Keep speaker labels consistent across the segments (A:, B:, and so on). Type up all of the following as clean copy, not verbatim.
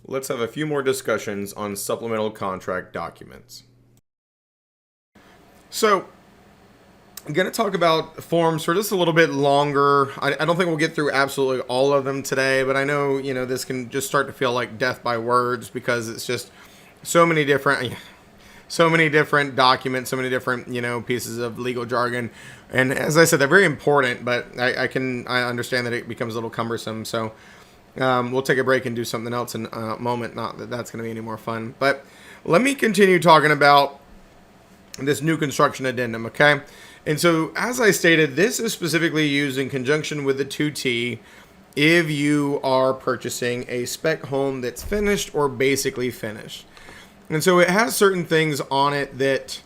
A: Let's have a few more discussions on supplemental contract documents. So, I'm going to talk about forms for just a little bit longer. I don't think we'll get through absolutely all of them today, but I know, this can just start to feel like death by words because it's just so many different documents, so many different, pieces of legal jargon. And as I said, they're very important, but I understand that it becomes a little cumbersome. So we'll take a break and do something else in a moment. Not that that's going to be any more fun, but let me continue talking about this new construction addendum, okay? And so, as I stated, this is specifically used in conjunction with the 2T if you are purchasing a spec home that's finished or basically finished. And so it has certain things on it that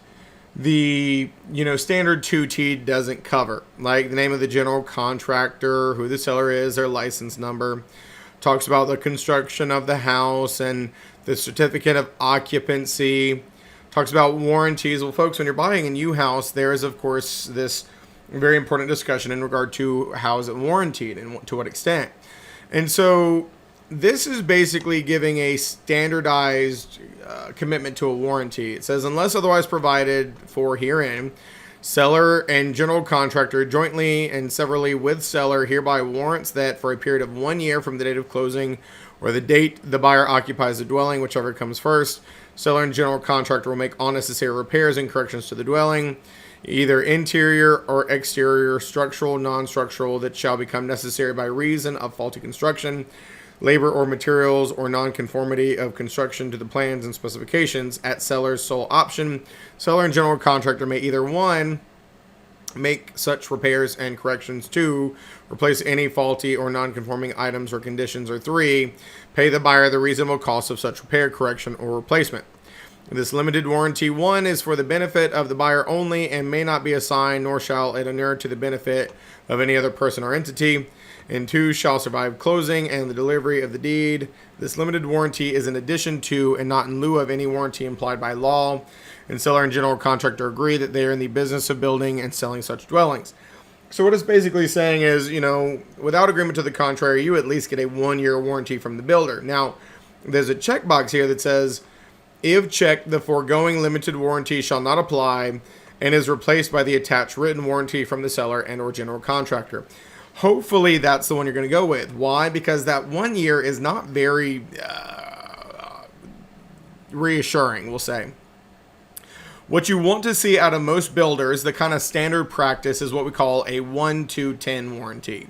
A: the, standard 2T doesn't cover, like the name of the general contractor, who the seller is, their license number. Talks about the construction of the house and the certificate of occupancy. Talks about warranties. Well, folks, when you're buying a new house, there is, of course, this very important discussion in regard to how is it warranted and to what extent. And so this is basically giving a standardized commitment to a warranty. It says, unless otherwise provided for herein, seller and general contractor jointly and severally with seller hereby warrants that for a period of 1 year from the date of closing or the date the buyer occupies the dwelling, whichever comes first, seller and general contractor will make all necessary repairs and corrections to the dwelling, either interior or exterior, structural, non-structural, that shall become necessary by reason of faulty construction, labor or materials, or non-conformity of construction to the plans and specifications at seller's sole option. Seller and general contractor may either 1, make such repairs and corrections, 2, replace any faulty or non-conforming items or conditions, or 3, pay the buyer the reasonable cost of such repair, correction, or replacement. This limited warranty 1 is for the benefit of the buyer only and may not be assigned, nor shall it inure to the benefit of any other person or entity. And 2, shall survive closing and the delivery of the deed. This limited warranty is in addition to and not in lieu of any warranty implied by law. And seller and general contractor agree that they are in the business of building and selling such dwellings. So what it's basically saying is, without agreement to the contrary, you at least get a 1-year warranty from the builder. Now, there's a checkbox here that says, if checked, the foregoing limited warranty shall not apply and is replaced by the attached written warranty from the seller and or general contractor. Hopefully that's the one you're going to go with. Why? Because that 1 year is not very reassuring, we'll say. What you want to see out of most builders, the kind of standard practice, is what we call a 1-10 warranty.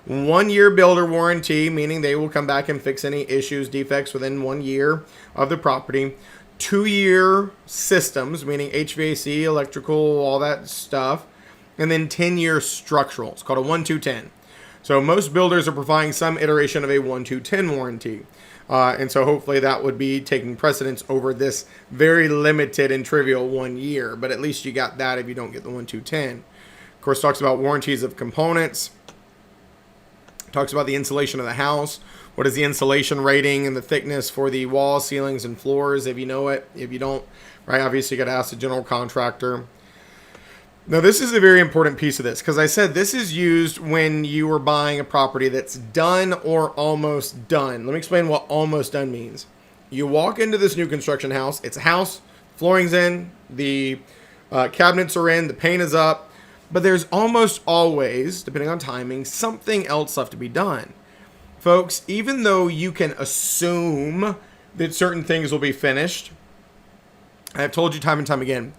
A: 1 year builder warranty, meaning they will come back and fix any issues, defects within 1 year of the property. 2-year systems, meaning HVAC, electrical, all that stuff. And then 10-year structural. It's called a 1-10. So most builders are providing some iteration of a 1-10 warranty. And so hopefully that would be taking precedence over this very limited and trivial 1 year. But at least you got that if you don't get the 1-10. Of course, talks about warranties of components. Talks about the insulation of the house. What is the insulation rating and the thickness for the walls, ceilings, and floors, if you know it. If you don't, right, obviously you got to ask the general contractor. Now, this is a very important piece of this because I said this is used when you are buying a property that's done or almost done. Let me explain what almost done means. You walk into this new construction house. It's a house. Flooring's in. The cabinets are in. The paint is up. But there's almost always, depending on timing, something else left to be done. Folks, even though you can assume that certain things will be finished, I've told you time and time again,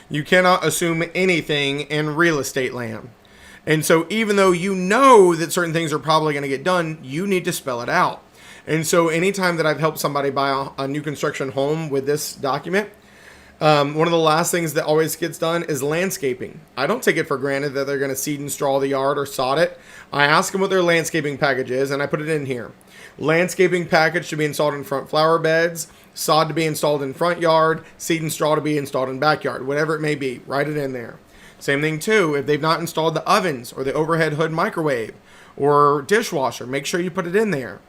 A: you cannot assume anything in real estate land. And so even though you know that certain things are probably going to get done, you need to spell it out. And so anytime that I've helped somebody buy a new construction home with this document, one of the last things that always gets done is landscaping. I don't take it for granted that they're going to seed and straw the yard or sod it. I ask them what their landscaping package is, and I put it in here. Landscaping package to be installed in front flower beds, sod to be installed in front yard, seed and straw to be installed in backyard, whatever it may be. Write it in there. Same thing too, if they've not installed the ovens or the overhead hood microwave or dishwasher, make sure you put it in there.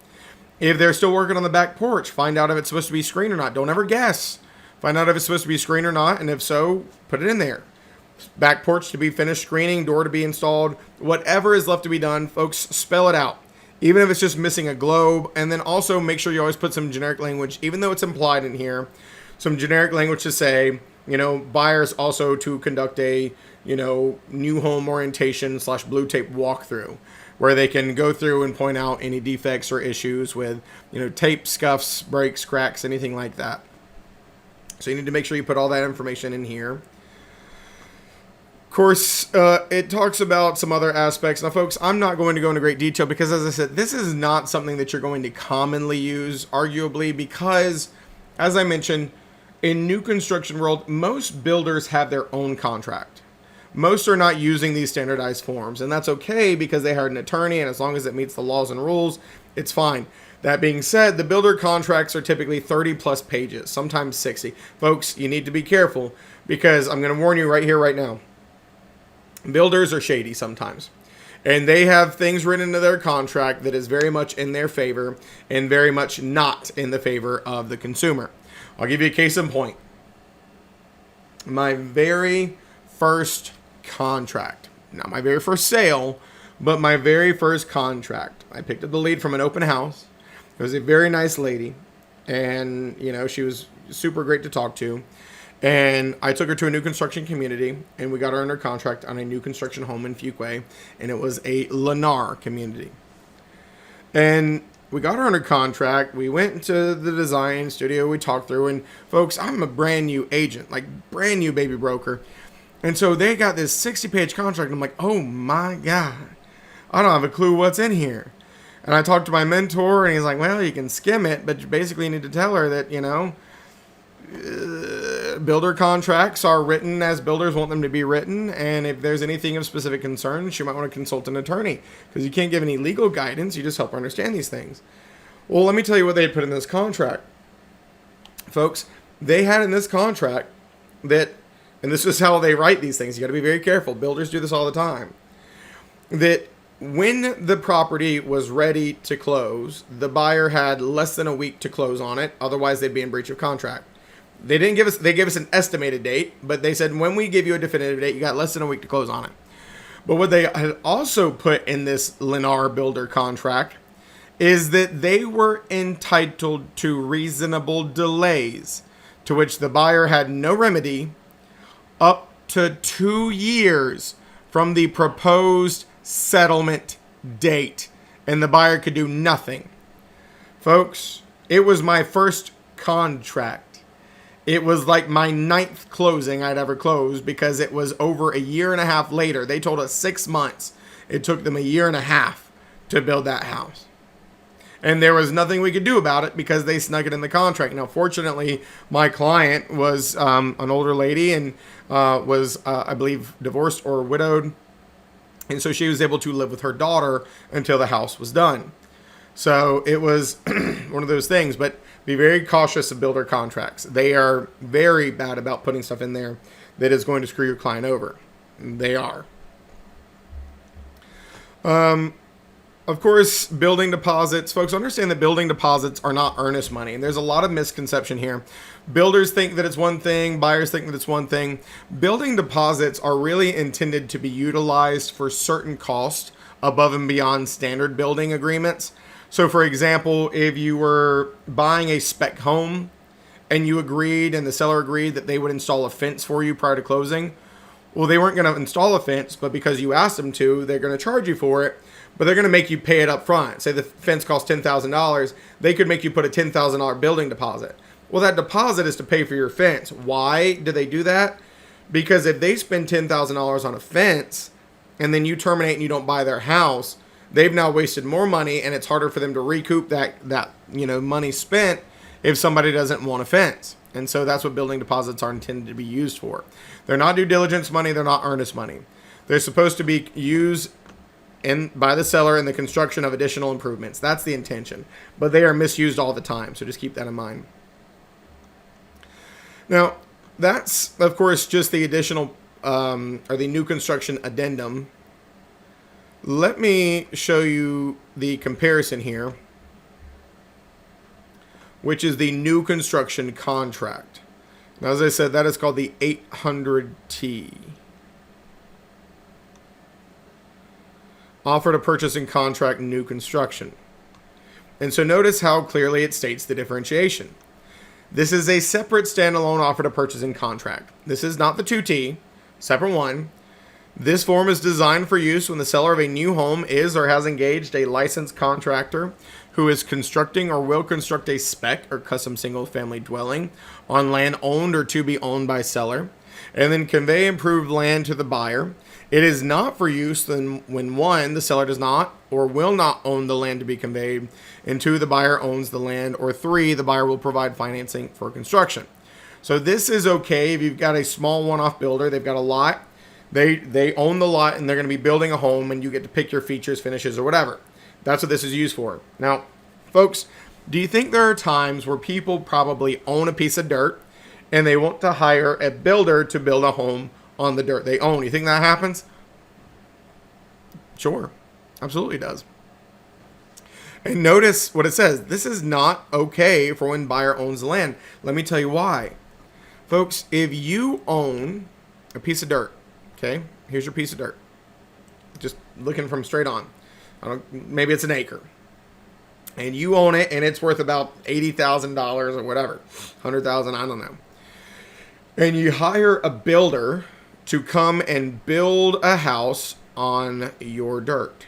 A: If they're still working on the back porch, find out if it's supposed to be screened or not. Don't ever guess. Find out if it's supposed to be screened or not, and if so, put it in there. Back porch to be finished screening, door to be installed, whatever is left to be done, folks, spell it out. even if it's just missing a globe. And then also make sure you always put some generic language, even though it's implied in here, some generic language to say, buyers also to conduct a, new home orientation / blue tape walkthrough, where they can go through and point out any defects or issues with, tape, scuffs, breaks, cracks, anything like that. So you need to make sure you put all that information in here. Of course, it talks about some other aspects. Now, folks, I'm not going to go into great detail because, as I said, this is not something that you're going to commonly use, arguably, because, as I mentioned, in new construction world, most builders have their own contract. Most are not using these standardized forms, and that's okay because they hired an attorney, and as long as it meets the laws and rules, it's fine. That being said, the builder contracts are typically 30 plus pages, sometimes 60. Folks, you need to be careful because I'm going to warn you right here, right now. Builders are shady sometimes, and they have things written into their contract that is very much in their favor and very much not in the favor of the consumer. I'll give you a case in point. My very first contract, not my very first sale, but my very first contract. I picked up the lead from an open house. It was a very nice lady, and she was super great to talk to. And I took her to a new construction community, and we got her under contract on a new construction home in Fuquay, and it was a Lennar community. And we got her under contract. We went into the design studio. We talked through, and folks, I'm a brand new agent, like brand new baby broker. And so they got this 60-page contract. And I'm like, oh my God, I don't have a clue what's in here. And I talked to my mentor, and he's like, well, you can skim it, but you basically need to tell her that, builder contracts are written as builders want them to be written, and if there's anything of specific concern, she might want to consult an attorney, because you can't give any legal guidance, you just help her understand these things. Well, let me tell you what they had put in this contract. Folks, they had in this contract that, and this is how they write these things, you got to be very careful, builders do this all the time, that when the property was ready to close, the buyer had less than a week to close on it, otherwise they'd be in breach of contract. They gave us an estimated date, but they said when we give you a definitive date, you got less than a week to close on it. But what they had also put in this Lennar builder contract is that they were entitled to reasonable delays, to which the buyer had no remedy, up to 2 years from the proposed settlement date, and the buyer could do nothing. Folks, it was my first contract. It was like my 9th closing I'd ever closed, because it was over a year and a half later. They told us 6 months. It took them a year and a half to build that house. And there was nothing we could do about it because they snuck it in the contract. Now, fortunately, my client was an older lady and was, I believe, divorced or widowed. And so she was able to live with her daughter until the house was done. So it was one of those things, but be very cautious of builder contracts. They are very bad about putting stuff in there that is going to screw your client over. They are. Of course, building deposits. Folks, understand that building deposits are not earnest money. And there's a lot of misconception here. Builders think that it's one thing. Buyers think that it's one thing. Building deposits are really intended to be utilized for certain costs above and beyond standard building agreements. So, for example, if you were buying a spec home and you agreed and the seller agreed that they would install a fence for you prior to closing, well, they weren't going to install a fence, but because you asked them to, they're going to charge you for it, but they're going to make you pay it up front. Say the fence costs $10,000, they could make you put a $10,000 building deposit. Well, that deposit is to pay for your fence. Why do they do that? Because if they spend $10,000 on a fence and then you terminate and you don't buy their house, they've now wasted more money, and it's harder for them to recoup that money spent if somebody doesn't want a fence. And so that's what building deposits are intended to be used for. They're not due diligence money. They're not earnest money. They're supposed to be used by the seller in the construction of additional improvements. That's the intention. But they are misused all the time, so just keep that in mind. Now, that's, of course, just the additional or the new construction addendum. Let me show you the comparison here, which is the new construction contract. Now, as I said, that is called the 800T. offer to purchase and contract new construction. And so notice how clearly it states the differentiation. This is a separate standalone offer to purchase and contract. This is not the 2T, separate one. This form is designed for use when the seller of a new home is or has engaged a licensed contractor who is constructing or will construct a spec or custom single-family dwelling on land owned or to be owned by seller, and then convey improved land to the buyer. It is not for use when 1, the seller does not or will not own the land to be conveyed, and 2, the buyer owns the land, or 3, the buyer will provide financing for construction. So this is okay if you've got a small one-off builder, they've got a lot, they own the lot and they're going to be building a home and you get to pick your features, finishes, or whatever. That's what this is used for. Now, folks, do you think there are times where people probably own a piece of dirt and they want to hire a builder to build a home on the dirt they own? You think that happens? Sure, absolutely does. And notice what it says. This is not okay for when buyer owns the land. Let me tell you why. Folks, if you own a piece of dirt, okay, here's your piece of dirt. Just looking from straight on. Maybe it's an acre. And you own it and it's worth about $80,000 or whatever. $100,000, I don't know. And you hire a builder to come and build a house on your dirt.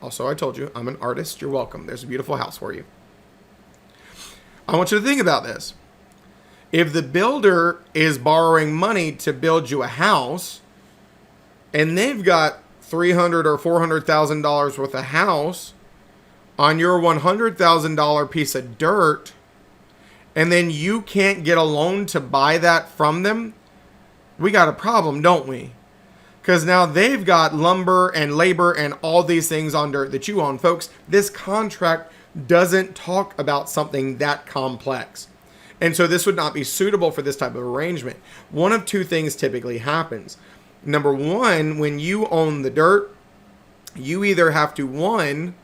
A: Also, I told you, I'm an artist. You're welcome. There's a beautiful house for you. I want you to think about this. If the builder is borrowing money to build you a house, and they've got $300,000 or $400,000 worth of house on your $100,000 piece of dirt, and then you can't get a loan to buy that from them, we got a problem, don't we? Because now they've got lumber and labor and all these things on dirt that you own. Folks, this contract doesn't talk about something that complex. And so this would not be suitable for this type of arrangement. One of two things typically happens. Number one, when you own the dirt, you either have to, 1,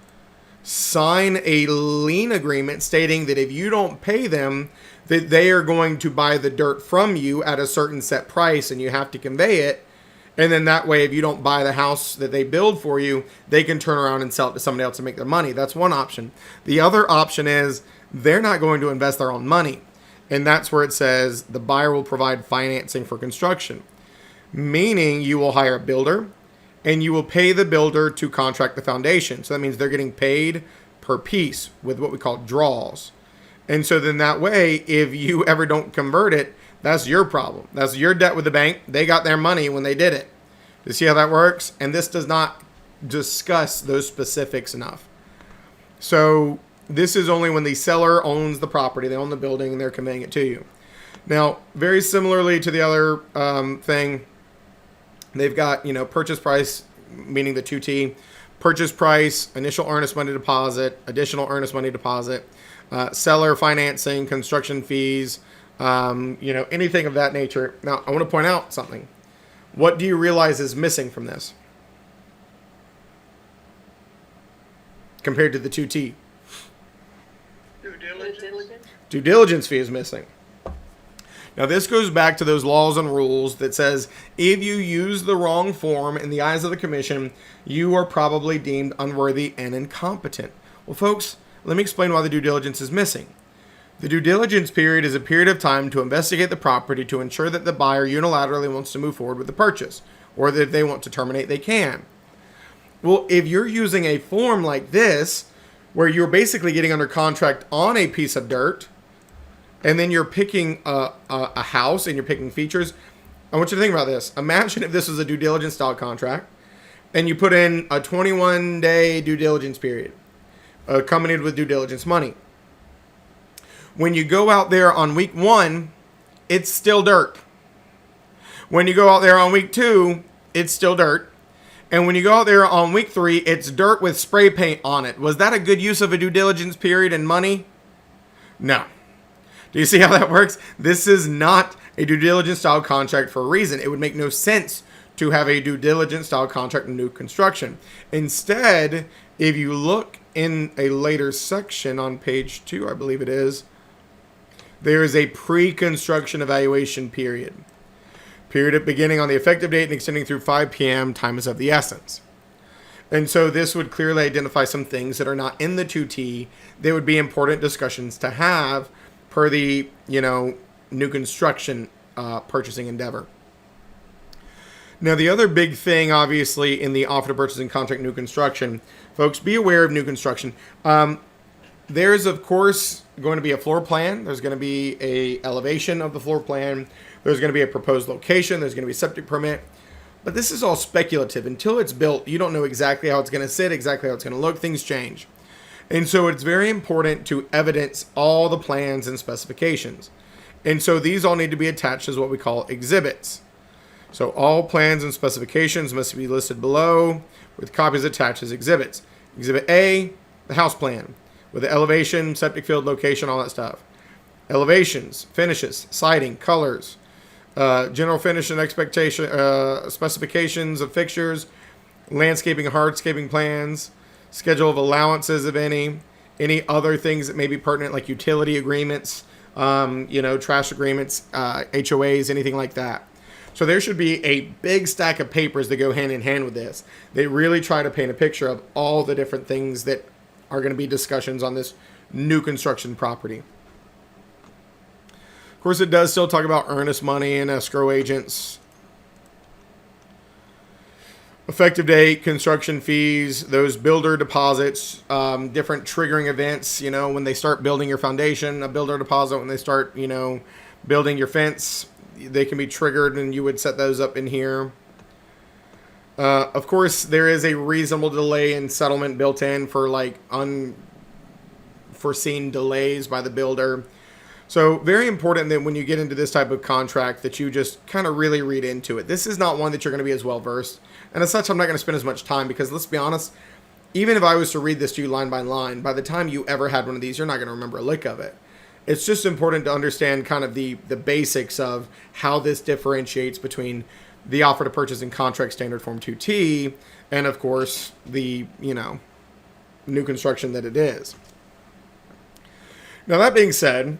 A: sign a lien agreement stating that if you don't pay them, that they are going to buy the dirt from you at a certain set price and you have to convey it. And then that way, if you don't buy the house that they build for you, they can turn around and sell it to somebody else and make their money. That's one option. The other option is they're not going to invest their own money. And that's where it says the buyer will provide financing for construction. Meaning you will hire a builder and you will pay the builder to contract the foundation. So that means they're getting paid per piece with what we call draws. And so then that way, if you ever don't convert it, that's your problem. That's your debt with the bank. They got their money when they did it. You see how that works? And this does not discuss those specifics enough. So this is only when the seller owns the property, they own the building, and they're conveying it to you. Now, very similarly to the other thing, they've got, purchase price, meaning the 2T, purchase price, initial earnest money deposit, additional earnest money deposit, seller financing, construction fees, anything of that nature. Now, I want to point out something. What do you realize is missing from this compared to the 2T? Due diligence fee is missing. Now, this goes back to those laws and rules that says if you use the wrong form in the eyes of the commission, you are probably deemed unworthy and incompetent. Well, folks, let me explain why the due diligence is missing. The due diligence period is a period of time to investigate the property to ensure that the buyer unilaterally wants to move forward with the purchase, or that if they want to terminate, they can. Well, if you're using a form like this, where you're basically getting under contract on a piece of dirt, and then you're picking a house and you're picking features, I want you to think about this. Imagine if this was a due diligence style contract, and you put in a 21-day due diligence period, accompanied with due diligence money. When you go out there on week 1, it's still dirt. When you go out there on week 2, it's still dirt. And when you go out there on week 3, it's dirt with spray paint on it. Was that a good use of a due diligence period and money? No. Do you see how that works? This is not a due diligence style contract for a reason. It would make no sense to have a due diligence style contract in new construction. Instead, if you look in a later section on page 2, I believe it is, there is a pre-construction evaluation period. Period beginning on the effective date and extending through 5 p.m. Time is of the essence. And so this would clearly identify some things that are not in the 2T. They would be important discussions to have per the, new construction purchasing endeavor. Now, the other big thing, obviously, in the offer to purchase and contract new construction, folks, be aware of new construction. There's, of course, going to be a floor plan. There's going to be a elevation of the floor plan. There's going to be a proposed location. There's going to be a septic permit. But this is all speculative. Until it's built, you don't know exactly how it's going to sit, exactly how it's going to look. Things change. And so it's very important to evidence all the plans and specifications. And so these all need to be attached as what we call exhibits. So all plans and specifications must be listed below with copies attached as exhibits. Exhibit A, the house plan, with the elevation, septic field, location, all that stuff. Elevations, finishes, siding, colors, general finish and expectation, specifications of fixtures, landscaping, hardscaping plans, schedule of allowances, if any other things that may be pertinent, like utility agreements, trash agreements, HOAs, anything like that. So there should be a big stack of papers that go hand in hand with this. They really try to paint a picture of all the different things that are going to be discussions on this new construction property. Of course, it does still talk about earnest money and escrow agents. Effective date, construction fees, those builder deposits, different triggering events, when they start building your foundation, a builder deposit, when they start, building your fence, they can be triggered, and you would set those up in here. Of course, there is a reasonable delay in settlement built in for unforeseen delays by the builder. So very important that when you get into this type of contract that you just kind of really read into it. This is not one that you're going to be as well versed. And as such, I'm not going to spend as much time because let's be honest, even if I was to read this to you line by line, by the time you ever had one of these, you're not going to remember a lick of it. It's just important to understand kind of the basics of how this differentiates between the offer to purchase and contract standard form 2T and, of course, the, new construction that it is. Now, that being said,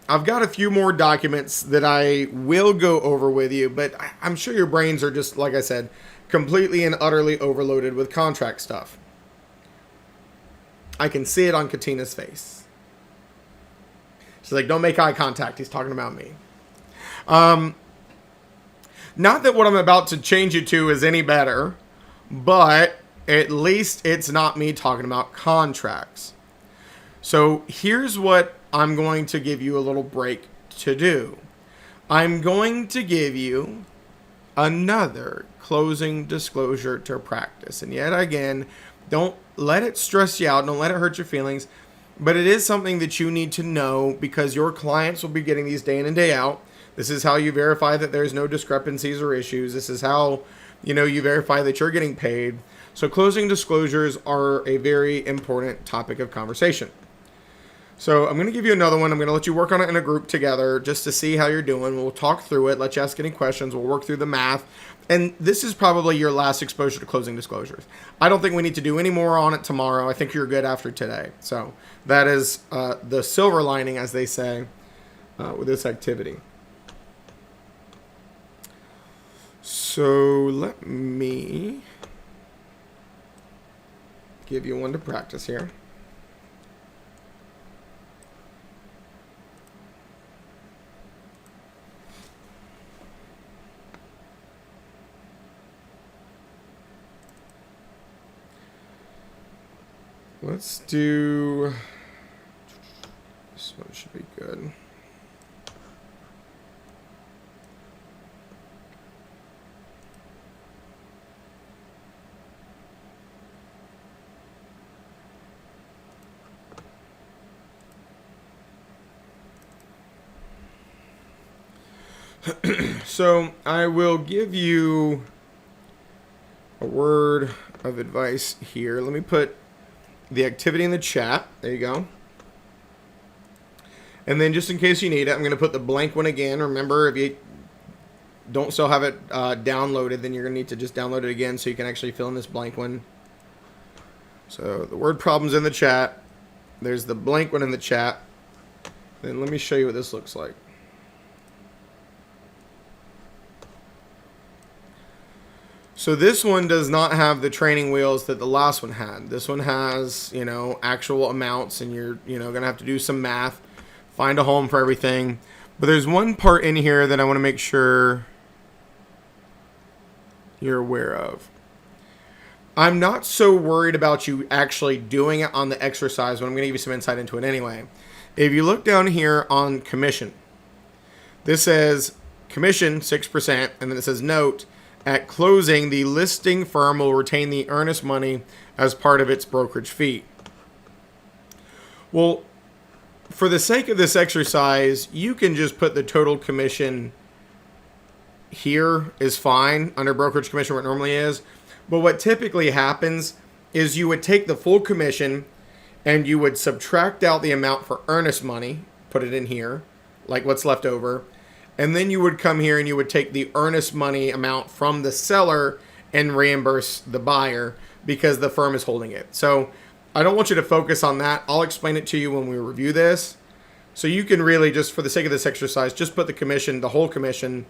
A: I've got a few more documents that I will go over with you, but I'm sure your brains are just, like I said, completely and utterly overloaded with contract stuff. I can see it on Katina's face. She's like, don't make eye contact. He's talking about me. Not that what I'm about to change you to is any better, but at least it's not me talking about contracts. So here's what I'm going to give you a little break to do. I'm going to give you another closing disclosure to practice. And yet again, don't let it stress you out. Don't let it hurt your feelings. But it is something that you need to know because your clients will be getting these day in and day out. This is how you verify that there's no discrepancies or issues. This is how, you verify that you're getting paid. So closing disclosures are a very important topic of conversation. So I'm going to give you another one. I'm going to let you work on it in a group together just to see how you're doing. We'll talk through it, let you ask any questions. We'll work through the math. And this is probably your last exposure to closing disclosures. I don't think we need to do any more on it tomorrow. I think you're good after today. So that is the silver lining, as they say, with this activity. So let me give you one to practice here. Let's do, this one should be good. So I will give you a word of advice here. Let me put the activity in the chat. There you go. And then just in case you need it, I'm going to put the blank one again. Remember, if you don't still have it downloaded, then you're going to need to just download it again so you can actually fill in this blank one. So the word problem's in the chat. There's the blank one in the chat. Then let me show you what this looks like. So this one does not have the training wheels that the last one had. This one has, actual amounts, and you're, going to have to do some math, find a home for everything. But there's one part in here that I want to make sure you're aware of. I'm not so worried about you actually doing it on the exercise, but I'm going to give you some insight into it anyway. If you look down here on commission, this says commission 6%, and then it says note, at closing, the listing firm will retain the earnest money as part of its brokerage fee. Well, for the sake of this exercise, you can just put the total commission here is fine under brokerage commission where it normally is. But what typically happens is you would take the full commission and you would subtract out the amount for earnest money, put it in here, like what's left over. And then you would come here and you would take the earnest money amount from the seller and reimburse the buyer because the firm is holding it. So I don't want you to focus on that. I'll explain it to you when we review this. So you can really just, for the sake of this exercise, just put the commission, the whole commission,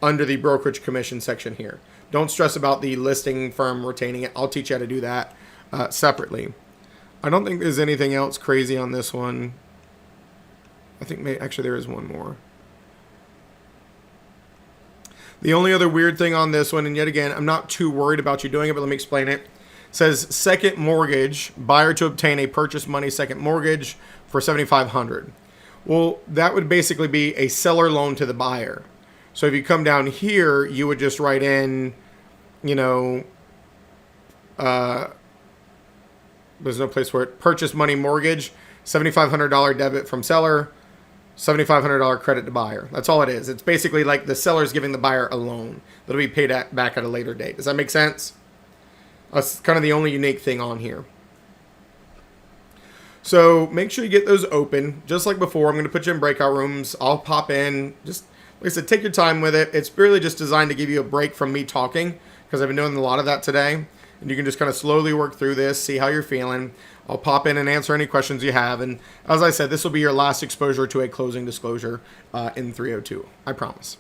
A: under the brokerage commission section here. Don't stress about the listing firm retaining it. I'll teach you how to do that separately. I don't think there's anything else crazy on this one. I think actually there is one more. The only other weird thing on this one, and yet again, I'm not too worried about you doing it, but let me explain it. It says second mortgage, buyer to obtain a purchase money second mortgage for $7,500. Well, that would basically be a seller loan to the buyer. So if you come down here, you would just write in, there's no place for it, purchase money mortgage, $7,500 debit from seller, $7,500 credit to buyer. That's all it is. It's basically like the seller's giving the buyer a loan that'll be paid back at a later date. Does that make sense? That's kind of the only unique thing on here. So make sure you get those open. Just like before, I'm going to put you in breakout rooms. I'll pop in. Just like I said, take your time with it. It's really just designed to give you a break from me talking because I've been doing a lot of that today. And you can just kind of slowly work through this, see how you're feeling. I'll pop in and answer any questions you have. And as I said, this will be your last exposure to a closing disclosure in 302. I promise.